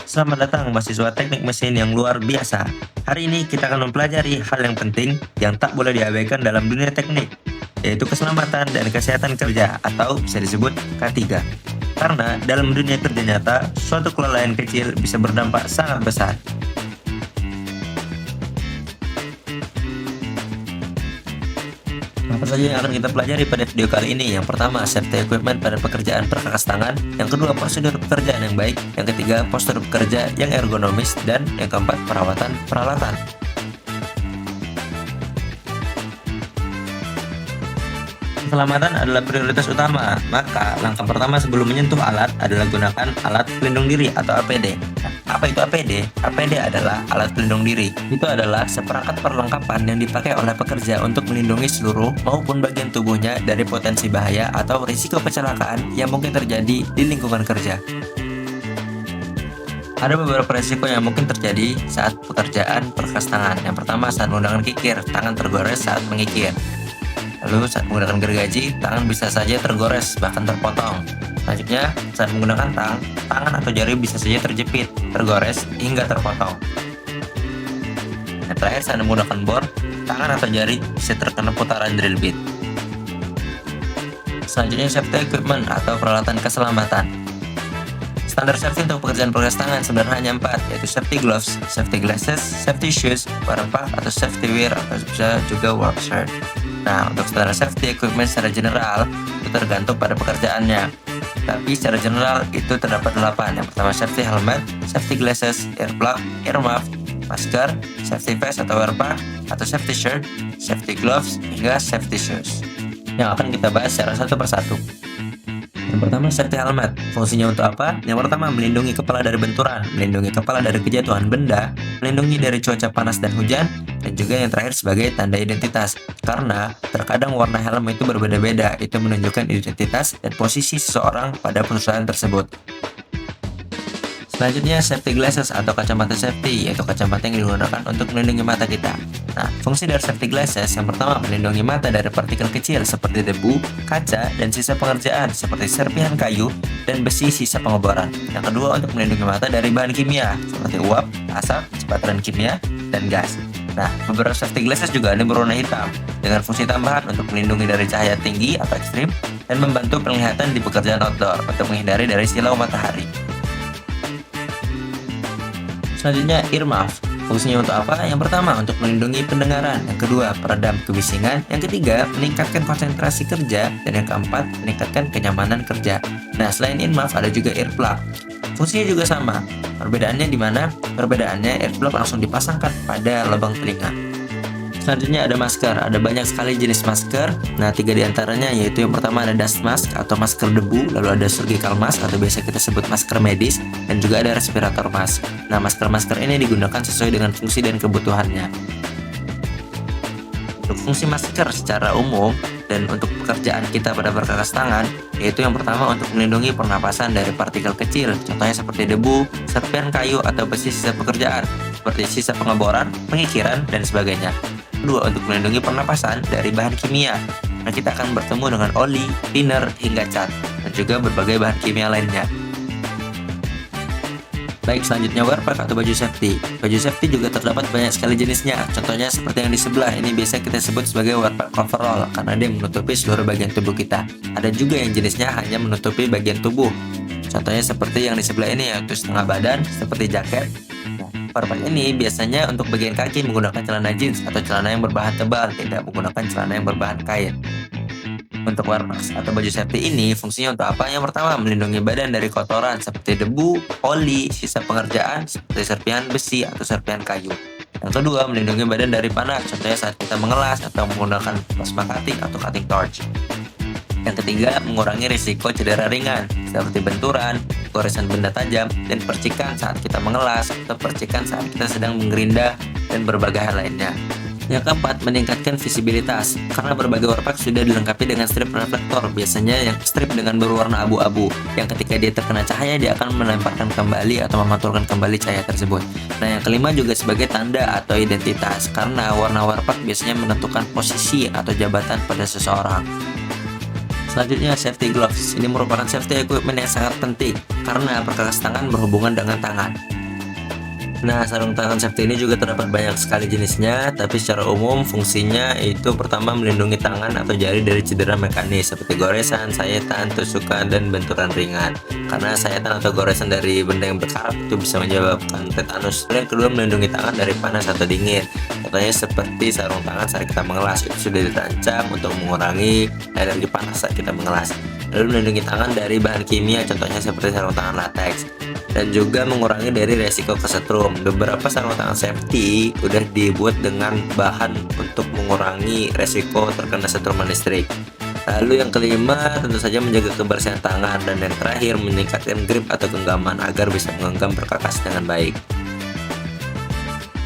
Selamat datang mahasiswa teknik mesin yang luar biasa. Hari ini kita akan mempelajari hal yang penting yang tak boleh diabaikan dalam dunia teknik, yaitu keselamatan dan kesehatan kerja atau bisa disebut K3. Karena dalam dunia kerja nyata, suatu kelalaian kecil bisa berdampak sangat besar. Apa saja yang akan kita pelajari pada video kali ini? Yang pertama, safety equipment pada pekerjaan perkakas tangan. Yang kedua, prosedur pekerjaan yang baik. Yang ketiga, postur bekerja yang ergonomis. Dan yang keempat, perawatan peralatan. Keselamatan adalah prioritas utama, maka langkah pertama sebelum menyentuh alat adalah gunakan alat pelindung diri atau APD. Nah, apa itu APD? APD adalah alat pelindung diri. Itu adalah seperangkat perlengkapan yang dipakai oleh pekerja untuk melindungi seluruh maupun bagian tubuhnya dari potensi bahaya atau risiko kecelakaan yang mungkin terjadi di lingkungan kerja. Ada beberapa risiko yang mungkin terjadi saat pekerjaan perkakas tangan. Yang pertama, saat menggunakan kikir, tangan tergores saat mengikir. Lalu saat menggunakan gergaji, tangan bisa saja tergores, bahkan terpotong. Selanjutnya, saat menggunakan tang, tangan atau jari bisa saja terjepit, tergores, hingga terpotong. Dan terakhir, saat menggunakan bor, tangan atau jari bisa terkena putaran drill bit. Selanjutnya, safety equipment atau peralatan keselamatan. Standar safety untuk pekerjaan perkakas tangan sebenarnya hanya 4, yaitu safety gloves, safety glasses, safety shoes, wear pack atau safety wear atau bisa juga work shirt. Nah, untuk standar safety equipment secara general itu tergantung pada pekerjaannya. Tapi secara general itu terdapat 8. Yang pertama, safety helmet, safety glasses, ear plug, ear muff, masker, safety vest atau wear pack, atau safety shirt, safety gloves, hingga safety shoes. Yang akan kita bahas secara satu persatu. Yang pertama, safety helmet. Fungsinya untuk apa? Yang pertama, melindungi kepala dari benturan, melindungi kepala dari kejatuhan benda, melindungi dari cuaca panas dan hujan, dan juga yang terakhir sebagai tanda identitas. Karena terkadang warna helm itu berbeda-beda, itu menunjukkan identitas dan posisi seseorang pada perusahaan tersebut. Selanjutnya, safety glasses atau kacamata safety, yaitu kacamata yang digunakan untuk melindungi mata kita. Nah, fungsi dari safety glasses yang pertama melindungi mata dari partikel kecil seperti debu, kaca, dan sisa pengerjaan seperti serpihan kayu dan besi sisa pengeboran. Yang kedua untuk melindungi mata dari bahan kimia seperti uap, asap, cipratan kimia, dan gas. Nah, beberapa safety glasses juga ada berwarna hitam dengan fungsi tambahan untuk melindungi dari cahaya tinggi atau ekstrim dan membantu penglihatan di pekerjaan outdoor untuk menghindari dari silau matahari. Selanjutnya, ear muff. Fungsinya untuk apa? Yang pertama, untuk melindungi pendengaran. Yang kedua, peredam kebisingan. Yang ketiga, meningkatkan konsentrasi kerja. Dan yang keempat, meningkatkan kenyamanan kerja. Nah, selain ear muff, ada juga ear plug. Fungsinya juga sama. Perbedaannya di mana? Perbedaannya, ear plug langsung dipasangkan pada lubang telinga. Selanjutnya ada masker. Ada banyak sekali jenis masker. Nah, 3 diantaranya yaitu yang pertama ada dust mask atau masker debu, lalu ada surgical mask atau biasa kita sebut masker medis, dan juga ada respirator mask. Nah, masker-masker ini digunakan sesuai dengan fungsi dan kebutuhannya. Untuk fungsi masker secara umum dan untuk pekerjaan kita pada perkakas tangan, yaitu yang pertama untuk melindungi pernapasan dari partikel kecil, contohnya seperti debu, serpihan kayu atau besi sisa pekerjaan, seperti sisa pengeboran, pengikiran, dan sebagainya. Kedua, untuk melindungi pernapasan dari bahan kimia. Nah, kita akan bertemu dengan oli, thinner, hingga cat, dan juga berbagai bahan kimia lainnya. Baik, selanjutnya wear pack atau baju safety. Baju safety juga terdapat banyak sekali jenisnya. Contohnya seperti yang di sebelah, ini biasa kita sebut sebagai wear pack coverall karena dia menutupi seluruh bagian tubuh kita. Ada juga yang jenisnya hanya menutupi bagian tubuh. Contohnya seperti yang di sebelah ini, yaitu setengah badan, seperti jaket. Wear pack ini biasanya untuk bagian kaki menggunakan celana jeans atau celana yang berbahan tebal, tidak menggunakan celana yang berbahan kain. Untuk wear pack atau baju safety ini fungsinya untuk apa? Yang pertama, melindungi badan dari kotoran seperti debu, oli, sisa pengerjaan seperti serpihan besi atau serpihan kayu. Yang kedua, melindungi badan dari panas, contohnya saat kita mengelas atau menggunakan plasma cutting atau cutting torch. Yang ketiga, mengurangi risiko cedera ringan seperti benturan, goresan benda tajam, dan percikan saat kita mengelas atau percikan saat kita sedang mengerindah, dan berbagai hal lainnya. Yang keempat, meningkatkan visibilitas karena berbagai wear pack sudah dilengkapi dengan strip reflektor, biasanya yang strip dengan berwarna abu-abu yang ketika dia terkena cahaya dia akan melemparkan kembali atau memantulkan kembali cahaya tersebut. Nah, yang kelima juga sebagai tanda atau identitas karena warna wear pack biasanya menentukan posisi atau jabatan pada seseorang. Selanjutnya, safety gloves. Ini merupakan safety equipment yang sangat penting karena perkakas tangan berhubungan dengan tangan. Nah, sarung tangan safety ini juga terdapat banyak sekali jenisnya, tapi secara umum fungsinya itu pertama melindungi tangan atau jari dari cedera mekanis seperti goresan, sayetan, tusukan, dan benturan ringan. Karena sayetan atau goresan dari benda yang berkarat itu bisa menyebabkan tetanus. Dan yang kedua, melindungi tangan dari panas atau dingin. Contohnya seperti sarung tangan saat kita mengelas, itu sudah dirancang untuk mengurangi alergi panas saat kita mengelas. Lalu melindungi tangan dari bahan kimia, contohnya seperti sarung tangan latex, dan juga mengurangi dari resiko kesetrum. Beberapa sarung tangan safety udah dibuat dengan bahan untuk mengurangi resiko terkena setruman listrik. Lalu yang kelima, tentu saja menjaga kebersihan tangan, dan yang terakhir meningkatkan grip atau genggaman agar bisa menggenggam perkakas dengan baik.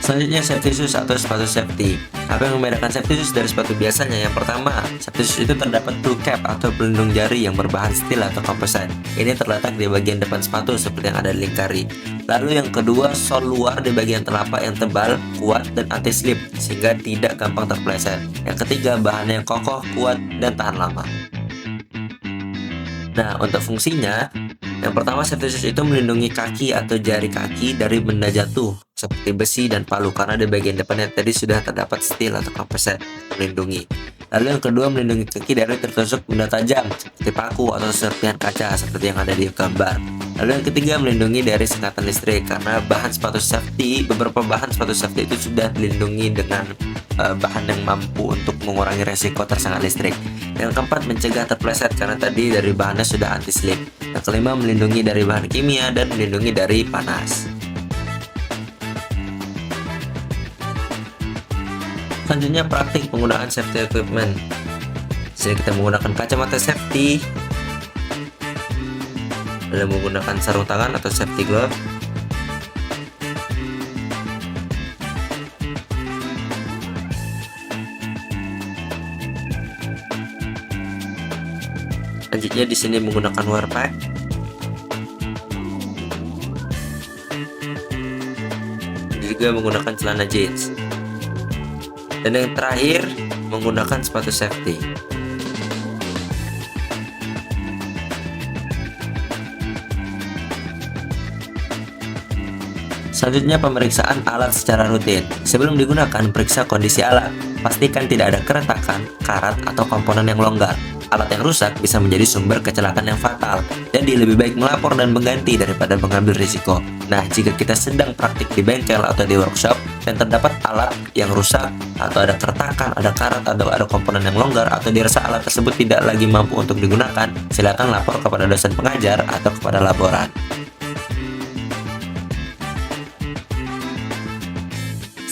Selanjutnya, safety shoes atau sepatu safety. Apa yang membedakan safety shoes dari sepatu biasanya? Yang pertama, safety shoes itu terdapat toe cap atau pelindung jari yang berbahan steel atau komposit. Ini terletak di bagian depan sepatu seperti yang ada di lingkari. Lalu yang kedua, sol luar di bagian telapak yang tebal, kuat, dan anti-slip sehingga tidak gampang terpeleset. Yang ketiga, bahannya yang kokoh, kuat, dan tahan lama. Nah, untuk fungsinya, yang pertama, safety shoes itu melindungi kaki atau jari kaki dari benda jatuh seperti besi dan palu, karena di bagian depannya tadi sudah terdapat steel atau komposit melindungi. Lalu yang kedua, melindungi kaki dari tertusuk benda tajam seperti paku atau serpihan kaca seperti yang ada di gambar. Lalu yang ketiga, melindungi dari sengatan listrik, karena beberapa bahan sepatu safety itu sudah dilindungi dengan bahan yang mampu untuk mengurangi resiko tersengat listrik. Yang keempat, mencegah terpleset karena tadi dari bahannya sudah anti slip. Yang kelima, melindungi dari bahan kimia dan melindungi dari panas. Selanjutnya, praktik penggunaan safety equipment. Sini kita menggunakan kacamata safety, lalu menggunakan sarung tangan atau safety glove, selanjutnya di sini menggunakan wear pack, juga menggunakan celana jeans, dan yang terakhir menggunakan sepatu safety. Selanjutnya, pemeriksaan alat secara rutin. Sebelum digunakan, periksa kondisi alat. Pastikan tidak ada keretakan, karat, atau komponen yang longgar. Alat yang rusak bisa menjadi sumber kecelakaan yang fatal. Jadi lebih baik melapor dan mengganti daripada mengambil risiko. Nah, jika kita sedang praktik di bengkel atau di workshop dan terdapat alat yang rusak atau ada keretakan, ada karat, atau ada komponen yang longgar, atau dirasa alat tersebut tidak lagi mampu untuk digunakan, silakan lapor kepada dosen pengajar atau kepada laboran.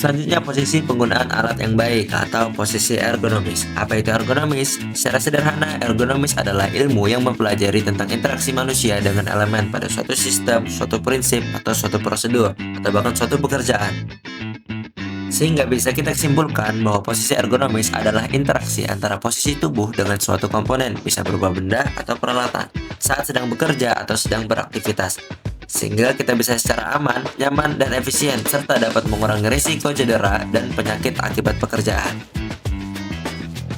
Selanjutnya, posisi penggunaan alat yang baik atau posisi ergonomis. Apa itu ergonomis? Secara sederhana, ergonomis adalah ilmu yang mempelajari tentang interaksi manusia dengan elemen pada suatu sistem, suatu prinsip, atau suatu prosedur, atau bahkan suatu pekerjaan. Sehingga bisa kita simpulkan bahwa posisi ergonomis adalah interaksi antara posisi tubuh dengan suatu komponen, bisa berupa benda atau peralatan, saat sedang bekerja atau sedang beraktivitas, sehingga kita bisa secara aman, nyaman, dan efisien, serta dapat mengurangi risiko cedera dan penyakit akibat pekerjaan.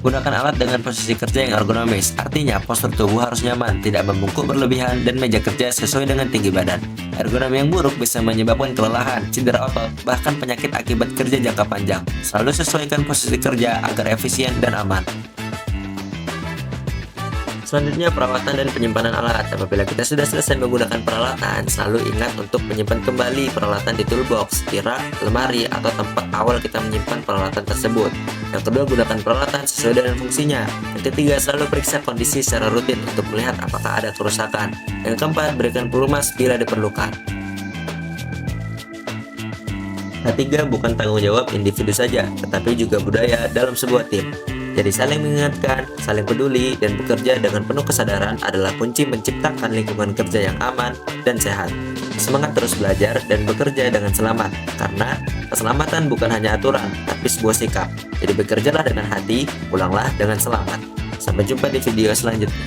Gunakan alat dengan posisi kerja yang ergonomis, artinya postur tubuh harus nyaman, tidak membungkuk berlebihan, dan meja kerja sesuai dengan tinggi badan. Ergonomi yang buruk bisa menyebabkan kelelahan, cedera otot, bahkan penyakit akibat kerja jangka panjang. Selalu sesuaikan posisi kerja agar efisien dan aman. Selanjutnya, perawatan dan penyimpanan alat. Apabila kita sudah selesai menggunakan peralatan, selalu ingat untuk menyimpan kembali peralatan di toolbox, di rak, lemari, atau tempat awal kita menyimpan peralatan tersebut. Yang kedua, gunakan peralatan sesuai dengan fungsinya. Yang ketiga, selalu periksa kondisi secara rutin untuk melihat apakah ada kerusakan. Yang keempat, berikan pelumas bila diperlukan. Ketiga, bukan tanggung jawab individu saja, tetapi juga budaya dalam sebuah tim. Jadi saling mengingatkan, saling peduli, dan bekerja dengan penuh kesadaran adalah kunci menciptakan lingkungan kerja yang aman dan sehat. Semangat terus belajar dan bekerja dengan selamat, karena keselamatan bukan hanya aturan, tapi sebuah sikap. Jadi bekerjalah dengan hati, pulanglah dengan selamat. Sampai jumpa di video selanjutnya.